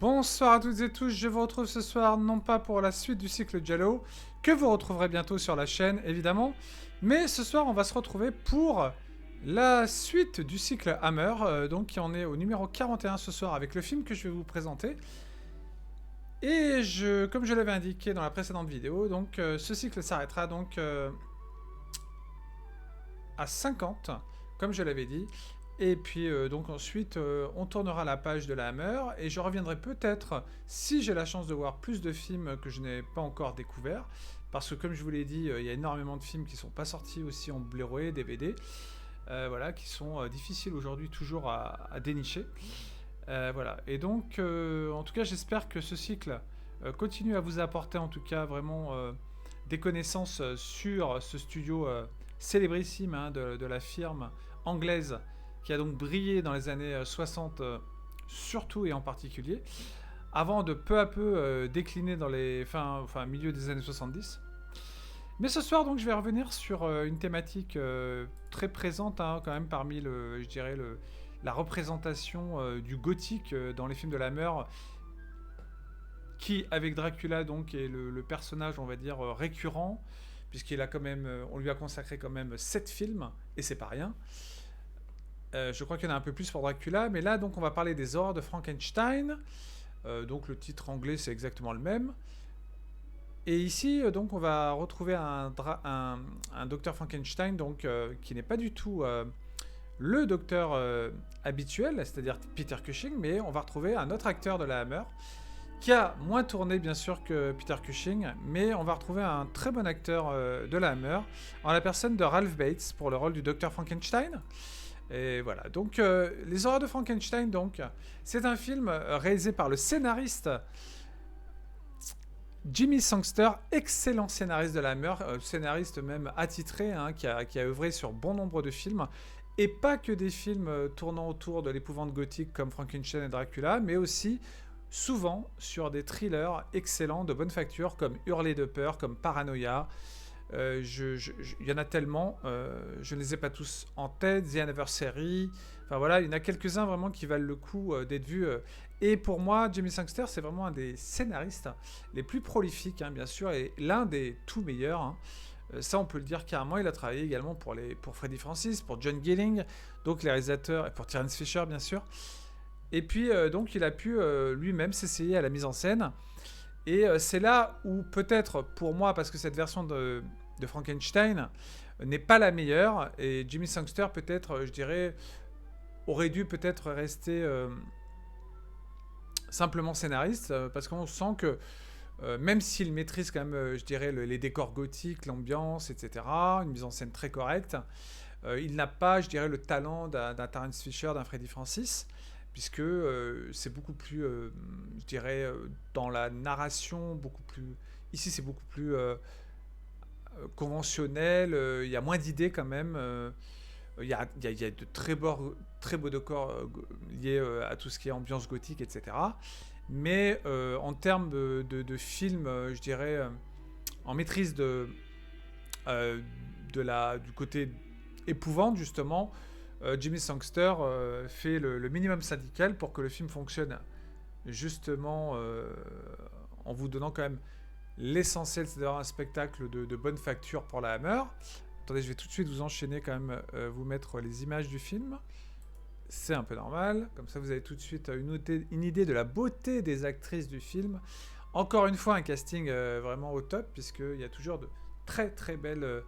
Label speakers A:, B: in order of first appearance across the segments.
A: Bonsoir à toutes et tous, je vous retrouve ce soir non pas pour la suite du cycle Giallo, que vous retrouverez bientôt sur la chaîne évidemment, mais ce soir on va se retrouver pour la suite du cycle Hammer, donc qui en est au numéro 41 ce soir avec le film que je vais vous présenter. Et comme je l'avais indiqué dans la précédente vidéo, donc ce cycle s'arrêtera donc à 50, comme je l'avais dit. Et puis donc ensuite, on tournera la page de la Hammer et je reviendrai peut-être, si j'ai la chance de voir plus de films que je n'ai pas encore découverts, parce que comme je vous l'ai dit, il y a énormément de films qui ne sont pas sortis aussi en Blu-ray, DVD, voilà, qui sont difficiles aujourd'hui toujours à dénicher. Voilà. Et donc, en tout cas, j'espère que ce cycle continue à vous apporter en tout cas vraiment des connaissances sur ce studio célébrissime hein, de la firme anglaise qui a donc brillé dans les années 60 surtout et en particulier, avant de peu à peu décliner dans les milieu des années 70. Mais ce soir, donc, je vais revenir sur une thématique très présente hein, quand même parmi la représentation du gothique dans les films de la Hammer, qui, avec Dracula, donc, est le personnage, on va dire, récurrent, puisqu'il a quand même, on lui a consacré quand même 7 films, et c'est pas rien. Je crois qu'il y en a un peu plus pour Dracula, mais là, donc, on va parler des horreurs de Frankenstein. Donc, le titre anglais, c'est exactement le même. Et ici, donc, on va retrouver un docteur Frankenstein, donc, qui n'est pas du tout le docteur habituel, c'est-à-dire Peter Cushing, mais on va retrouver un autre acteur de la Hammer, qui a moins tourné, bien sûr, que Peter Cushing, mais on va retrouver un très bon acteur de la Hammer, en la personne de Ralph Bates, pour le rôle du docteur Frankenstein. Et voilà, donc Les Horreurs de Frankenstein, donc, c'est un film réalisé par le scénariste Jimmy Sangster, excellent scénariste de la Hammer, scénariste même attitré, hein, qui a œuvré sur bon nombre de films, et pas que des films tournant autour de l'épouvante gothique comme Frankenstein et Dracula, mais aussi souvent sur des thrillers excellents de bonne facture comme Hurler de peur, comme Paranoia. Il y en a tellement, je ne les ai pas tous en tête, The Anniversary, enfin voilà, il y en a quelques-uns vraiment qui valent le coup d'être vus. Et pour moi, Jimmy Sangster, c'est vraiment un des scénaristes les plus prolifiques, hein, bien sûr, et l'un des tout meilleurs. Hein. Ça, on peut le dire carrément. Il a travaillé également pour Freddie Francis, pour John Gilling, donc les réalisateurs, et pour Terence Fisher, bien sûr. Et puis, donc, il a pu lui-même s'essayer à la mise en scène. Et c'est là où, peut-être, pour moi, parce que cette version de Frankenstein n'est pas la meilleure, et Jimmy Sangster, peut-être, je dirais, aurait dû peut-être rester simplement scénariste, parce qu'on sent que même s'il maîtrise quand même, je dirais, les décors gothiques, l'ambiance, etc., une mise en scène très correcte, il n'a pas, je dirais, le talent d'un Terence Fisher, d'un Freddie Francis, puisque c'est beaucoup plus, je dirais, dans la narration, beaucoup plus... Ici, c'est beaucoup plus conventionnel, il y a moins d'idées quand même. Il y a de très beaux décors liés à tout ce qui est ambiance gothique, etc. Mais en termes de film, je dirais, en maîtrise du côté épouvante, justement, Jimmy Sangster fait le minimum syndical pour que le film fonctionne, justement, en vous donnant quand même l'essentiel, c'est d'avoir un spectacle de bonne facture pour la Hammer. Attendez, je vais tout de suite vous enchaîner quand même, vous mettre les images du film. C'est un peu normal, comme ça vous avez tout de suite une idée de la beauté des actrices du film. Encore une fois, un casting vraiment au top, puisqu'il y a toujours de très très belles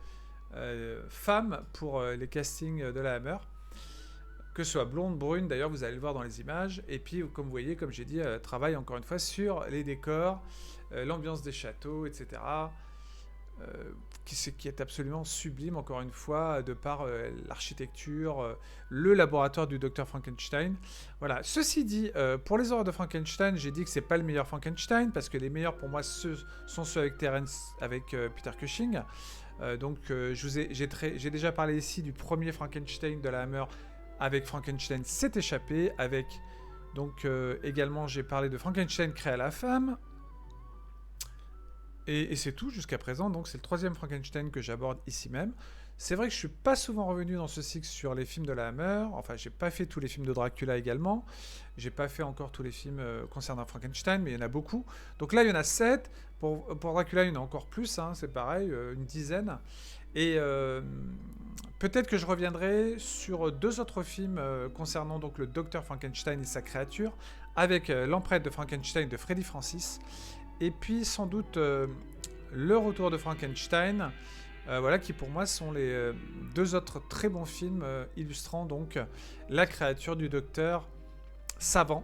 A: femmes pour les castings de la Hammer. Que ce soit blonde, brune, d'ailleurs vous allez le voir dans les images. Et puis, comme vous voyez, comme j'ai dit, travaille encore une fois sur les décors, l'ambiance des châteaux, etc. Qui est absolument sublime, encore une fois, de par l'architecture, le laboratoire du Dr Frankenstein. Voilà. Ceci dit, pour les horreurs de Frankenstein, j'ai dit que c'est pas le meilleur Frankenstein, parce que les meilleurs pour moi sont ceux avec Peter Cushing. J'ai déjà parlé ici du premier Frankenstein de la Hammer avec Frankenstein s'est échappé, avec donc également j'ai parlé de Frankenstein créé à la femme. Et c'est tout jusqu'à présent, donc c'est le troisième Frankenstein que j'aborde ici même. C'est vrai que je suis pas souvent revenu dans ce cycle sur les films de la Hammer. Enfin, j'ai pas fait tous les films de Dracula également. J'ai pas fait encore tous les films concernant Frankenstein, mais il y en a beaucoup. Donc là, il y en a 7. Pour Dracula, il y en a encore plus, hein, c'est pareil, une dizaine. Et peut-être que je reviendrai sur deux autres films concernant donc le docteur Frankenstein et sa créature, avec l'empreinte de Frankenstein de Freddy Francis. Et puis sans doute le retour de Frankenstein, voilà, qui pour moi sont les deux autres très bons films illustrant donc la créature du docteur savant,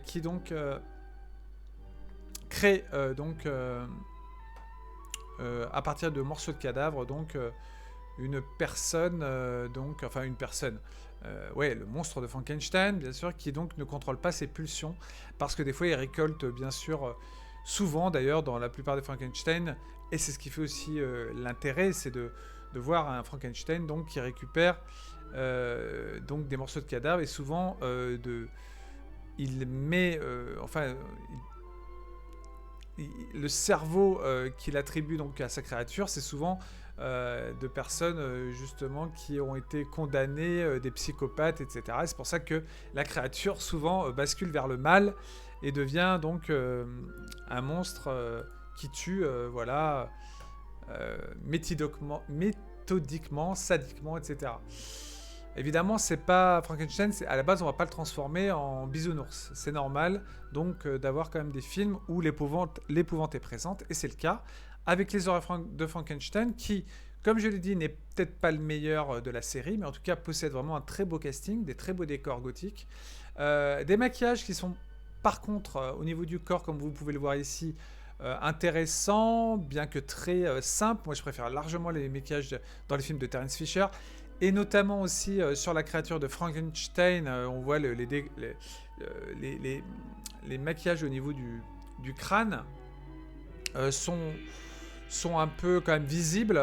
A: qui donc crée à partir de morceaux de cadavres donc une personne, enfin une personne. Ouais, le monstre de Frankenstein, bien sûr, qui donc ne contrôle pas ses pulsions, parce que des fois il récolte, bien sûr, souvent d'ailleurs dans la plupart des Frankenstein, et c'est ce qui fait aussi l'intérêt, c'est de voir un Frankenstein donc qui récupère donc des morceaux de cadavres, et souvent il met, le cerveau qu'il attribue donc à sa créature, c'est souvent de personnes justement qui ont été condamnées, des psychopathes, etc. Et c'est pour ça que la créature souvent bascule vers le mal et devient donc un monstre qui tue, voilà, méthodiquement, sadiquement, etc. Évidemment, c'est pas Frankenstein, à la base, on va pas le transformer en bisounours. C'est normal, donc, d'avoir quand même des films où l'épouvante est présente, et c'est le cas avec Les Horreurs de Frankenstein, qui, comme je l'ai dit, n'est peut-être pas le meilleur de la série, mais en tout cas possède vraiment un très beau casting, des très beaux décors gothiques, des maquillages qui sont, par contre, au niveau du corps, comme vous pouvez le voir ici, intéressants, bien que très simples. Moi, je préfère largement les maquillages dans les films de Terence Fisher. Et notamment aussi sur la créature de Frankenstein, on voit les maquillages au niveau du crâne sont un peu quand même visibles.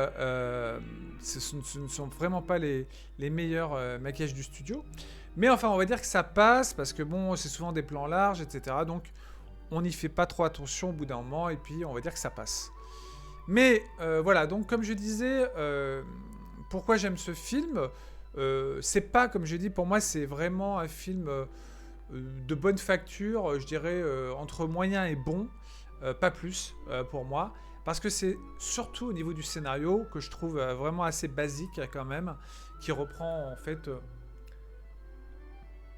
A: Ce ne sont vraiment pas les meilleurs maquillages du studio. Mais enfin, on va dire que ça passe, parce que bon, c'est souvent des plans larges, etc. Donc, on n'y fait pas trop attention au bout d'un moment, et puis on va dire que ça passe. Mais voilà, donc comme je disais... pourquoi j'aime ce film, c'est pas, comme je dis, pour moi, c'est vraiment un film de bonne facture, je dirais entre moyen et bon, pas plus pour moi, parce que c'est surtout au niveau du scénario que je trouve vraiment assez basique quand même, qui reprend en fait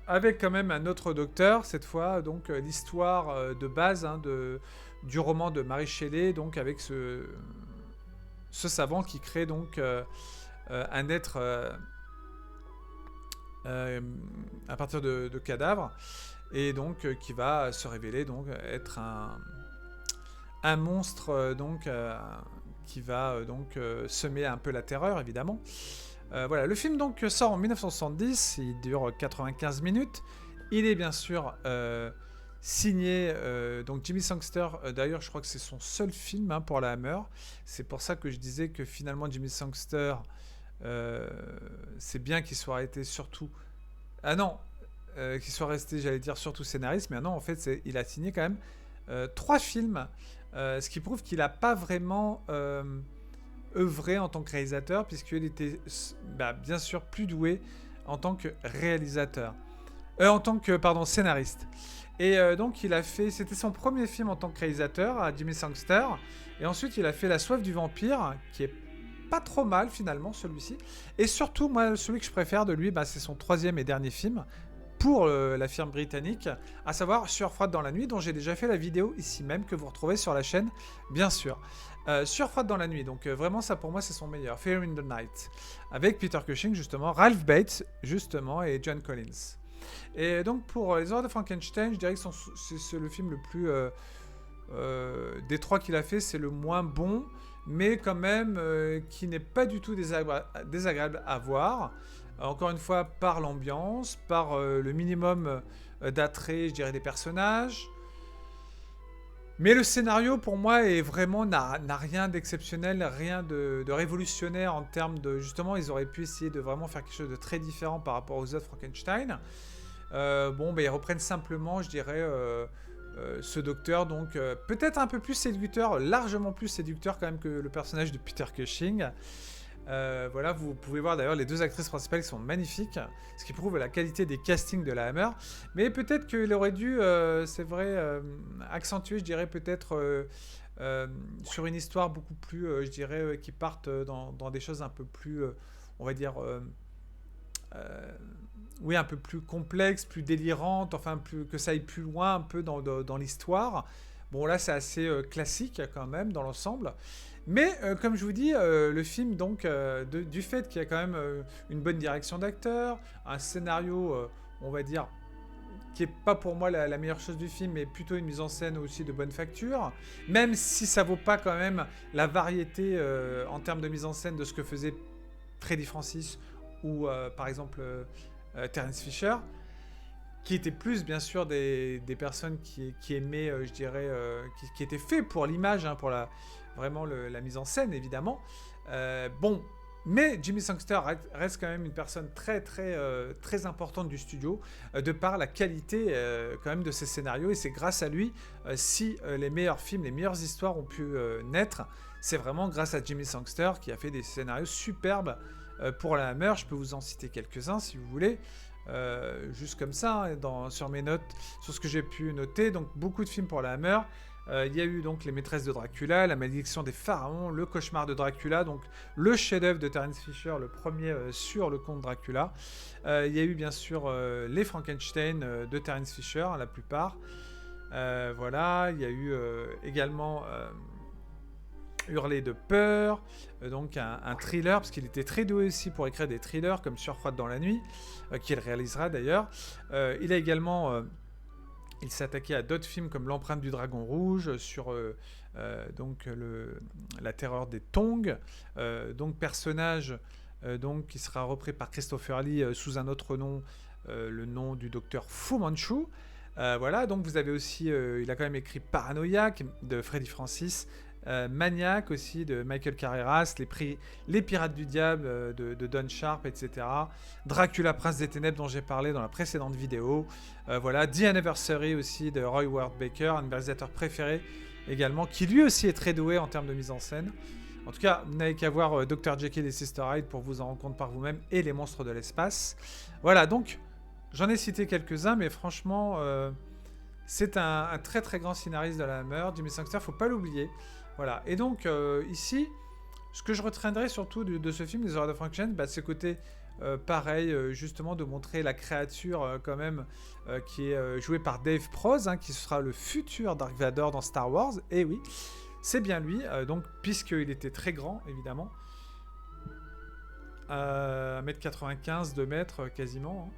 A: avec quand même un autre docteur, cette fois, donc l'histoire de base du roman de Mary Shelley, donc avec ce savant qui crée donc... un être à partir de cadavres, et donc qui va se révéler donc être un monstre qui va semer un peu la terreur, évidemment. Voilà, le film donc sort en 1970, il dure 95 minutes, il est bien sûr signé donc Jimmy Sangster. D'ailleurs, je crois que c'est son seul film pour la Hammer, c'est pour ça que je disais que finalement Jimmy Sangster, c'est bien qu'il soit arrêté surtout... Ah non, qu'il soit resté, j'allais dire, surtout scénariste, mais non, en fait, il a signé quand même 3 films, ce qui prouve qu'il n'a pas vraiment œuvré en tant que réalisateur, puisqu'il était bien sûr plus doué en tant que réalisateur. En tant que, pardon, scénariste. Et donc, il a fait... C'était son premier film en tant que réalisateur, à Jimmy Sangster, et ensuite, il a fait La Soif du Vampire, qui est pas trop mal finalement, celui-ci. Et surtout, moi, celui que je préfère de lui, c'est son 3e et dernier film pour la firme britannique, à savoir Sueur froide dans la nuit, dont j'ai déjà fait la vidéo ici même, que vous retrouvez sur la chaîne, bien sûr. Sueur froide dans la nuit, donc vraiment ça pour moi c'est son meilleur. Fear in the Night, avec Peter Cushing justement, Ralph Bates justement, et John Collins. Et donc pour Les Horreurs de Frankenstein, je dirais que c'est le film le plus... des 3 qu'il a fait, c'est le moins bon, mais quand même qui n'est pas du tout désagréable à voir. Encore une fois, par l'ambiance, par le minimum d'attrait, je dirais, des personnages. Mais le scénario, pour moi, n'a rien d'exceptionnel, rien de révolutionnaire en termes de... Justement, ils auraient pu essayer de vraiment faire quelque chose de très différent par rapport aux autres Frankenstein. Ils reprennent simplement, je dirais... ce docteur, donc peut-être un peu plus séducteur, largement plus séducteur quand même que le personnage de Peter Cushing. Voilà, vous pouvez voir d'ailleurs les deux actrices principales qui sont magnifiques, ce qui prouve la qualité des castings de la Hammer. Mais peut-être qu'il aurait dû, c'est vrai, accentuer, je dirais, peut-être sur une histoire beaucoup plus, je dirais, qui partent dans des choses un peu plus, on va dire, oui, un peu plus complexes, plus délirantes, enfin, que ça aille plus loin un peu dans l'histoire. Bon, là, c'est assez classique quand même dans l'ensemble. Mais comme je vous dis, le film, donc, du fait qu'il y a quand même une bonne direction d'acteur, un scénario, on va dire, qui est pas pour moi la meilleure chose du film, mais plutôt une mise en scène aussi de bonne facture, même si ça vaut pas quand même la variété en termes de mise en scène de ce que faisait Freddie Francis ou par exemple Terence Fisher, qui étaient plus bien sûr des personnes qui aimaient, je dirais, qui étaient faits pour l'image, hein, pour vraiment la mise en scène évidemment. Bon, mais Jimmy Sangster reste quand même une personne très très très importante du studio, de par la qualité quand même de ses scénarios, et c'est grâce à lui si les meilleurs films, les meilleures histoires ont pu naître. C'est vraiment grâce à Jimmy Sangster qui a fait des scénarios superbes pour la Hammer. Je peux vous en citer quelques-uns si vous voulez. Juste comme ça, hein, sur mes notes, sur ce que j'ai pu noter. Donc beaucoup de films pour la Hammer. Il y a eu donc Les Maîtresses de Dracula, La Malédiction des Pharaons, Le Cauchemar de Dracula, donc le chef-d'œuvre de Terence Fisher, le premier sur le comte Dracula. Il y a eu bien sûr Les Frankenstein de Terence Fisher, la plupart. Voilà, il y a eu également Hurler de peur, donc un thriller, parce qu'il était très doué aussi pour écrire des thrillers comme Surfroide dans la nuit, qu'il réalisera d'ailleurs. Il a également... il s'est attaqué à d'autres films comme L'Empreinte du Dragon Rouge, sur donc la terreur des Tongs, donc personnage donc, qui sera repris par Christopher Lee sous un autre nom, le nom du docteur Fu Manchu. Voilà, donc vous avez aussi, il a quand même écrit Paranoïaque de Freddie Francis, Maniac aussi de Michael Carreras, les Pirates du Diable de Don Sharp, etc. Dracula, Prince des Ténèbres dont j'ai parlé dans la précédente vidéo. Voilà, The Anniversary aussi de Roy Ward Baker, un de mes réalisateurs préférés également, qui lui aussi est très doué en termes de mise en scène. En tout cas, vous n'avez qu'à voir Dr. Jekyll et Sister Hyde pour vous en rendre compte par vous-même, et Les Monstres de l'espace. Voilà, donc j'en ai cité quelques-uns, mais franchement, c'est un très très grand scénariste de la Hammer, Jimmy Sangster, faut pas l'oublier. Voilà, et donc ici, ce que je retiendrai surtout de ce film, Les Horreurs de Frankenstein, bah, c'est côté pareil, justement, de montrer la créature quand même qui est jouée par Dave Prose, hein, qui sera le futur Dark Vador dans Star Wars. Et oui, c'est bien lui, donc, puisqu'il était très grand, évidemment. 1m95, 2 m quasiment.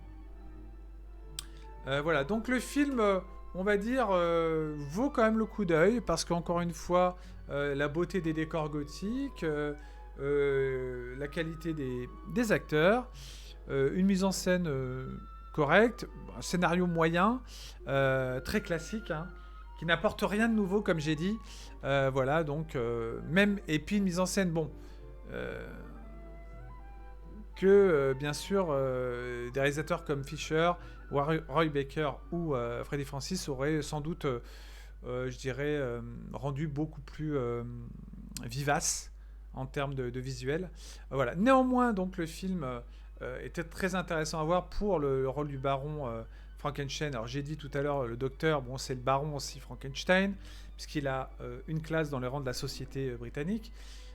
A: Hein. Voilà, donc le film, on va dire, vaut quand même le coup d'œil, parce qu'encore une fois, la beauté des décors gothiques, la qualité des acteurs, une mise en scène correcte, un scénario moyen, très classique, hein, qui n'apporte rien de nouveau, comme j'ai dit. Voilà, donc, même, et puis une mise en scène, bon, que, bien sûr, des réalisateurs comme Fisher, Roy Baker ou Freddie Francis auraient sans doute, je dirais, rendu beaucoup plus vivace en termes de visuel. Voilà. Néanmoins, donc, le film était très intéressant à voir pour le rôle du baron Frankenstein. Alors, j'ai dit tout à l'heure, le docteur, bon, c'est le baron aussi Frankenstein, puisqu'il a une classe dans les rangs de la société britannique.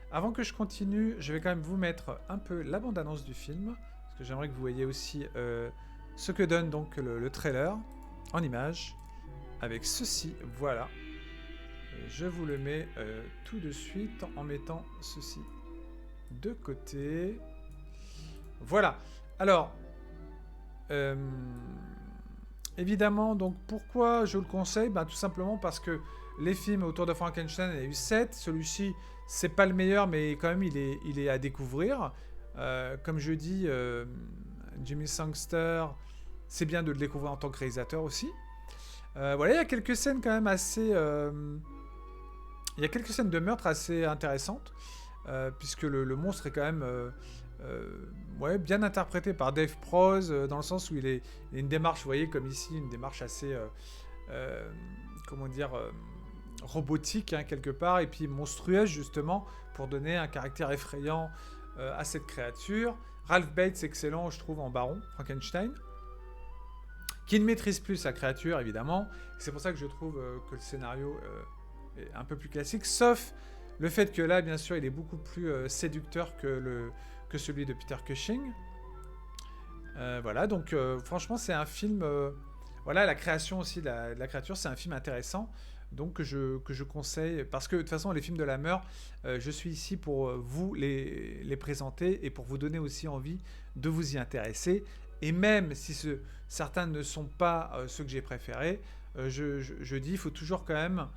A: Avant que je continue, je vais quand même vous mettre un peu la bande-annonce du film, parce que j'aimerais que vous voyez aussi ce que donne donc le trailer en images, avec ceci, voilà. Je vous le mets tout de suite en mettant ceci de côté. Voilà. Alors, évidemment, donc pourquoi je le conseille ? Ben, tout simplement parce que les films autour de Frankenstein, il y a eu 7. Celui-ci, c'est pas le meilleur, mais quand même, il est à découvrir. Comme je dis, Jimmy Sangster, c'est bien de le découvrir en tant que réalisateur aussi. Voilà, il y a quelques scènes quand même assez... il y a quelques scènes de meurtre assez intéressantes, puisque le monstre est quand même ouais, bien interprété par Dave Prose, dans le sens où il y a une démarche, vous voyez, comme ici, une démarche assez... comment dire, robotique hein, quelque part, et puis monstrueuse justement, pour donner un caractère effrayant à cette créature. Ralph Bates, excellent, je trouve, en Baron Frankenstein, qui ne maîtrise plus sa créature, évidemment. C'est pour ça que je trouve que le scénario est un peu plus classique, sauf le fait que là, bien sûr, il est beaucoup plus séducteur que celui de Peter Cushing. Voilà, donc franchement, c'est un film... voilà, la création aussi de la créature, c'est un film intéressant, donc que je conseille, parce que de toute façon, les films de la Hammer, je suis ici pour vous les présenter et pour vous donner aussi envie de vous y intéresser. Et même si certains ne sont pas ceux que j'ai préférés, je dis, il faut toujours quand même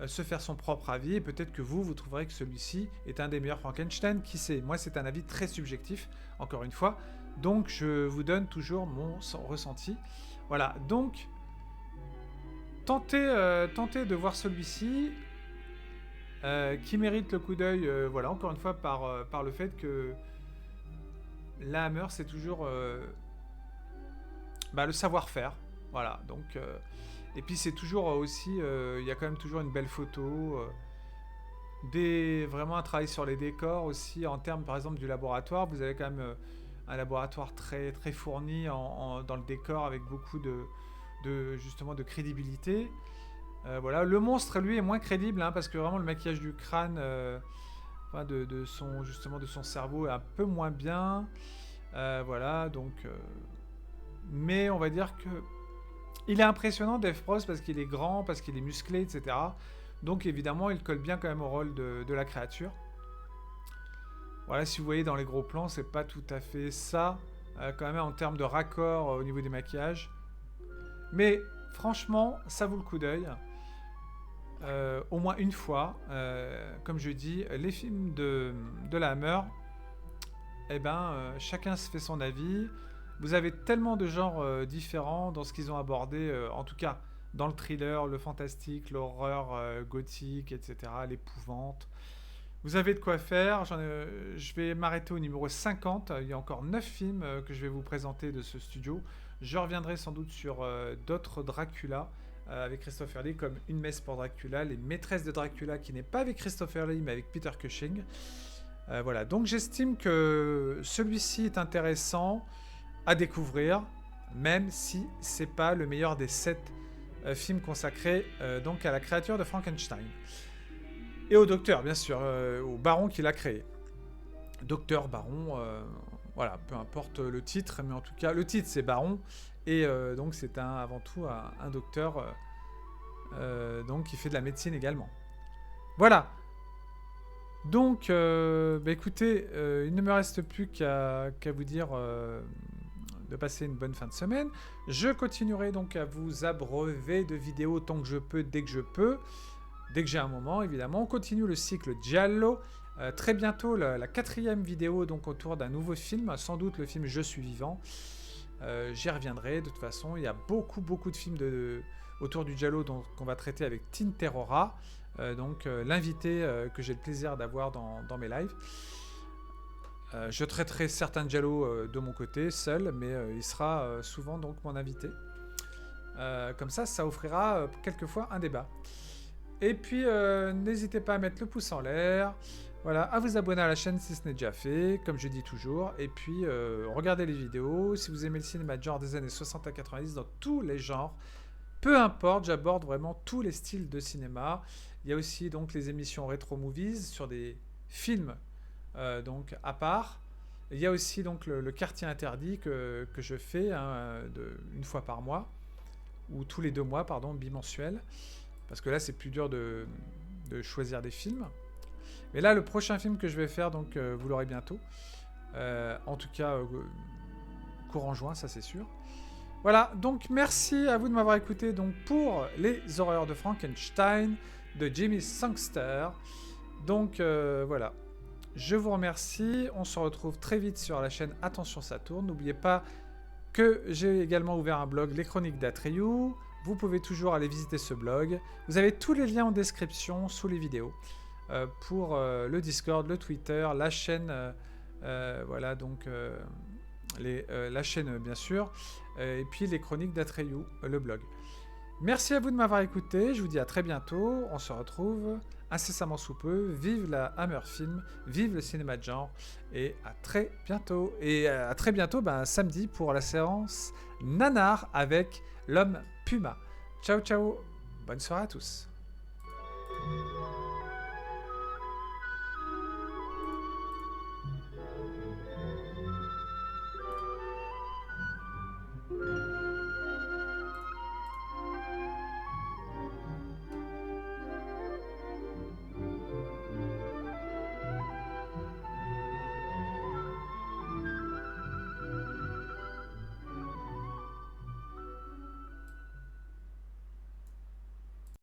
A: se faire son propre avis, et peut-être que vous trouverez que celui-ci est un des meilleurs Frankenstein, qui sait. Moi, c'est un avis très subjectif, encore une fois, donc je vous donne toujours mon ressenti. Voilà, donc tentez de voir celui-ci, qui mérite le coup d'œil, voilà, encore une fois, par le fait que la Hammer, c'est toujours le savoir-faire, voilà, donc... et puis c'est toujours aussi, il y a quand même toujours une belle photo, vraiment un travail sur les décors aussi, en termes par exemple du laboratoire, vous avez quand même un laboratoire très, très fourni dans le décor, avec beaucoup justement de crédibilité. Voilà, le monstre lui est moins crédible hein, parce que vraiment le maquillage du crâne, justement de son cerveau est un peu moins bien. Voilà, donc mais on va dire que il est impressionnant, Dave Prost, parce qu'il est grand, parce qu'il est musclé, etc. Donc évidemment, il colle bien quand même au rôle de la créature. Voilà, si vous voyez dans les gros plans, c'est pas tout à fait ça, quand même en termes de raccord au niveau des maquillages. Mais franchement, ça vaut le coup d'œil. Au moins une fois. Comme je dis, les films de la Hammer, chacun se fait son avis. Vous avez tellement de genres différents dans ce qu'ils ont abordé, en tout cas dans le thriller, le fantastique, l'horreur gothique, etc., l'épouvante. Vous avez de quoi faire. Je vais m'arrêter au numéro 50. Il y a encore 9 films que je vais vous présenter de ce studio. Je reviendrai sans doute sur d'autres Dracula avec Christopher Lee, comme Une messe pour Dracula, Les maîtresses de Dracula, qui n'est pas avec Christopher Lee, mais avec Peter Cushing. Voilà, donc j'estime que celui-ci est intéressant à découvrir, même si c'est pas le meilleur des 7 films consacrés donc à la créature de Frankenstein. Et au docteur, bien sûr, au baron qui l'a créé. Docteur, baron, voilà, peu importe le titre, mais en tout cas, le titre c'est baron, et donc c'est avant tout un docteur donc qui fait de la médecine également. Voilà. Donc, écoutez, il ne me reste plus qu'à vous dire de passer une bonne fin de semaine. Je continuerai donc à vous abreuver de vidéos tant que je peux, dès que je peux, dès que j'ai un moment, évidemment. On continue le cycle Giallo. Très bientôt, la 4e vidéo donc autour d'un nouveau film, sans doute le film Je suis vivant. J'y reviendrai, de toute façon. Il y a beaucoup de films autour du Giallo qu'on va traiter avec Teen Terrora. Donc l'invité que j'ai le plaisir d'avoir dans mes lives. Je traiterai certains Giallo de mon côté, seul, mais il sera souvent donc mon invité. Comme ça offrira quelquefois un débat. Et puis n'hésitez pas à mettre le pouce en l'air, voilà, à vous abonner à la chaîne si ce n'est déjà fait, comme je dis toujours. Et puis regardez les vidéos, si vous aimez le cinéma de genre des années 60 à 90, dans tous les genres. Peu importe, j'aborde vraiment tous les styles de cinéma. Il y a aussi donc les émissions Retro Movies sur des films donc à part. Il y a aussi donc le quartier interdit que je fais une fois par mois, ou tous les 2 mois, pardon, bimensuel. Parce que là, c'est plus dur de choisir des films. Mais là, le prochain film que je vais faire, donc vous l'aurez bientôt. En tout cas, courant juin, ça c'est sûr. Voilà, donc merci à vous de m'avoir écouté donc, pour les horreurs de Frankenstein de Jimmy Sangster. Donc voilà, je vous remercie. On se retrouve très vite sur la chaîne Attention ça tourne. N'oubliez pas que j'ai également ouvert un blog, Les Chroniques d'Atreyu. Vous pouvez toujours aller visiter ce blog. Vous avez tous les liens en description sous les vidéos pour le Discord, le Twitter, la chaîne. Voilà, donc la chaîne bien sûr. Et puis les Chroniques d'Atreyu, le blog. Merci à vous de m'avoir écouté. Je vous dis à très bientôt. On se retrouve incessamment sous peu. Vive la Hammer Film, vive le cinéma de genre. Et à très bientôt. Et à très bientôt, samedi, pour la séance Nanar avec l'homme Puma. Ciao, ciao. Bonne soirée à tous.